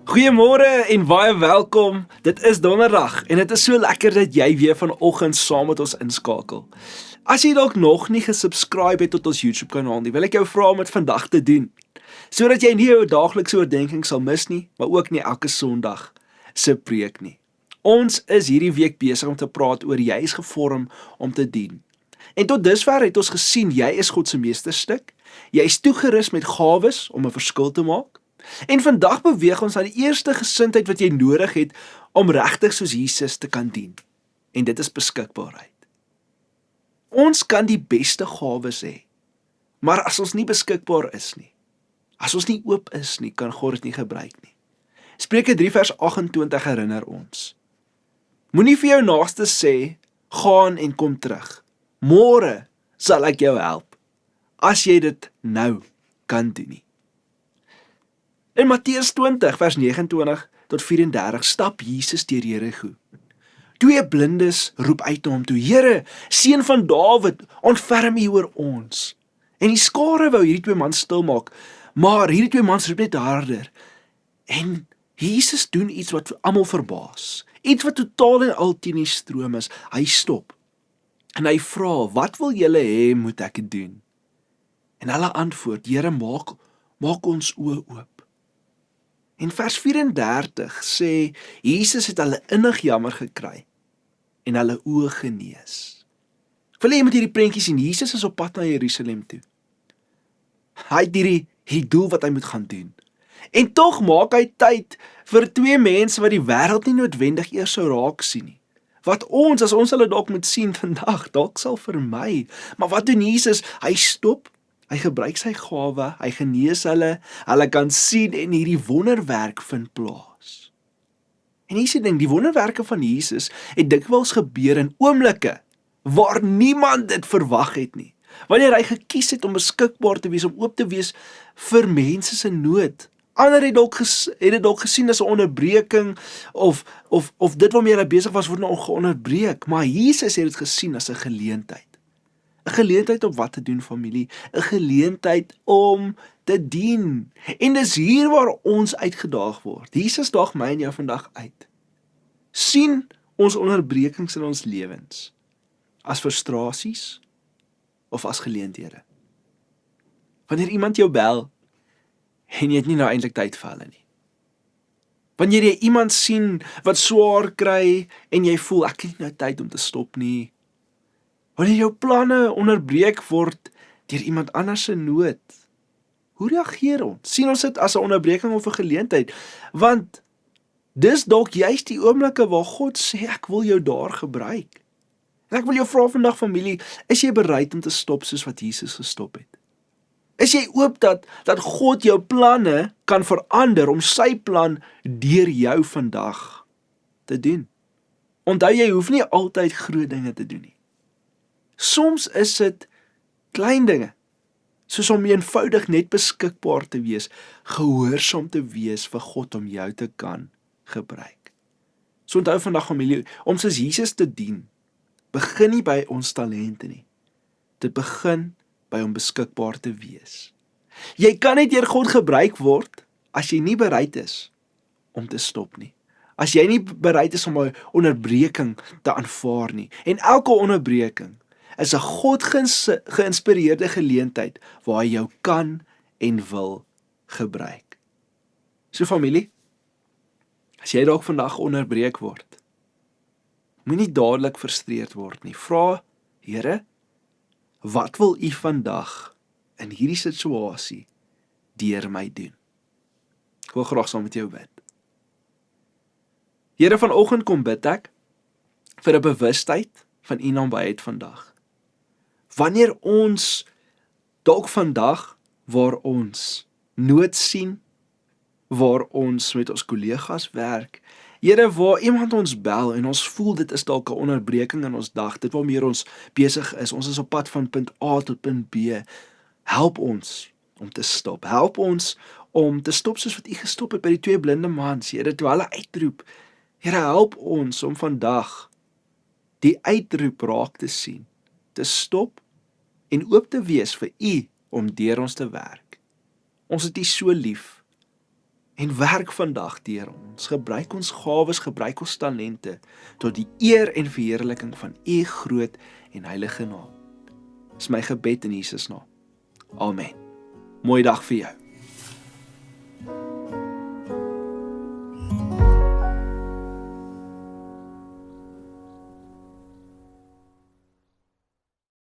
Goeiemôre en baie welkom. Dit is Donderdag en dit is so lekker dat jy weer vanoggend saam met ons inskakel. As jy dalk nog nie gesubscribe het tot ons YouTube kanaal nie, wil ek jou vra om dit vandag te doen, sodat jy nie jou daaglikse oordeenking sal mis nie, maar ook nie elke Sondag se preek nie. Ons is hierdie week besig om te praat oor jy is gevorm om te dien. En tot dusver het ons gesien jy is God se meesterstuk. Jy is toegerus met gawes om 'n verskil te maak. En vandag beweeg ons na die eerste gesindheid wat jy nodig het om regtig soos Jesus te kan dien. En dit is beskikbaarheid. Ons kan die beste gawes hê, maar as ons nie beskikbaar is nie, as ons nie oop is nie, kan God dit nie gebruik nie. Spreuke 3 vers 28 herinner ons. Moenie vir jou naaste sê, gaan en kom terug. Môre sal ek jou help, as jy dit nou kan doen nie. In Matteus 20 vers 29 tot 34 stap Jesus deur Jerigo. Twee blindes roep uit na hom toe, Here, seun van Dawid, ontferm U oor ons. En die skare wou hierdie twee mans stilmaak, maar hierdie twee mans roep net harder. En Jesus doen iets wat almal verbaas, iets wat totaal en al teen die stroom is. Hy stop en hy vra, wat wil julle hê moet ek doen? En hulle antwoord, Here, maak ons oë oop. En vers 34 sê, Jesus het hulle innig jammer gekry en hulle oë genees. Ek wil hê jy moet hierdie prentjie sien, Jesus is op pad na Jerusalem toe. Hy het hierdie doel wat hy moet gaan doen. En tog maak hy tyd vir twee mense wat die wêreld nie noodwendig eers sou raak sien nie. Wat ons, as ons hulle dalk moet sien vandag, dalk sal vermy. Maar wat doen Jesus? Hy stop. Hy gebruik sy gawe, hy genees hulle kan sien en hierdie wonderwerk vind plaas. En hier is die ding, die wonderwerke van Jesus het dikwels gebeur in oomblikke waar niemand dit verwag het nie. Wanneer hy gekies het om beskikbaar te wees, om oop te wees vir mense se nood. Ander het dit dalk gesien as 'n onderbreking of dit waarmee hulle besig was word nou geonderbreek, maar Jesus het dit gesien as 'n geleentheid. 'n Geleentheid om wat te doen, familie, 'n geleentheid om te dien. En dis hier waar ons uitgedaag word. Jesus daag my en jou vandag uit. Sien ons onderbrekings in ons lewens as frustrasies of as geleenthede. Wanneer iemand jou bel en jy het nie nou eintlik tyd vir hulle nie. Wanneer jy iemand sien wat swaar kry en jy voel ek het nie nou tyd om te stop nie. Wanneer jou planne onderbreek word deur iemand anders se nood, hoe reageer ons? Sien ons dit as 'n onderbreking of 'n geleentheid? Want dis dalk juist die oomblikke waar God sê, ek wil jou daar gebruik. En ek wil jou vra vandag, familie, is jy bereid om te stop soos wat Jesus gestop het? Is jy oop dat God jou planne kan verander om sy plan deur jou vandag te doen? Onthou, jy hoef nie altyd groot dinge te doen nie. Soms is dit klein dinge, soos om eenvoudig net beskikbaar te wees, gehoorsaam te wees vir God om jou te kan gebruik. So onthou vandag, familie, om soos Jesus te dien, begin nie by ons talente nie. Dit begin by om beskikbaar te wees. Jy kan nie deur God gebruik word as jy nie bereid is om te stop nie. As jy nie bereid is om 'n onderbreking te aanvaar nie. En elke onderbreking is 'n God geïnspireerde geleentheid waar hy jou kan en wil gebruik. So familie, as jy dalk vandag onderbreek word, moenie dadelik frustreerd word nie. Vra, Here, wat wil U vandag in hierdie situasie deur my doen? Ek wil graag saam met jou bid. Here, vanoggend kom bid ek vir 'n bewustheid van U nabyheid vandag. Wanneer ons dalk vandag waar ons nood sien, waar ons met ons kollegas werk, Here, waar iemand ons bel en ons voel dit is dalk 'n onderbreking in ons dag, dit waarmee ons besig is, ons is op pad van punt A tot punt B, help ons om te stop. Help ons om te stop soos wat U gestop het by die twee blinde mans, Here, toe hulle uitroep. Here, help ons om vandag die uitroep raak te sien, te stop en oop te wees vir U om deur ons te werk. Ons het U so lief en werk vandag deur ons. Gebruik ons gawes, gebruik ons talente tot die eer en verheerliking van U groot en heilige naam. Dis my gebed in Jesus naam. Amen. Mooi dag vir jou.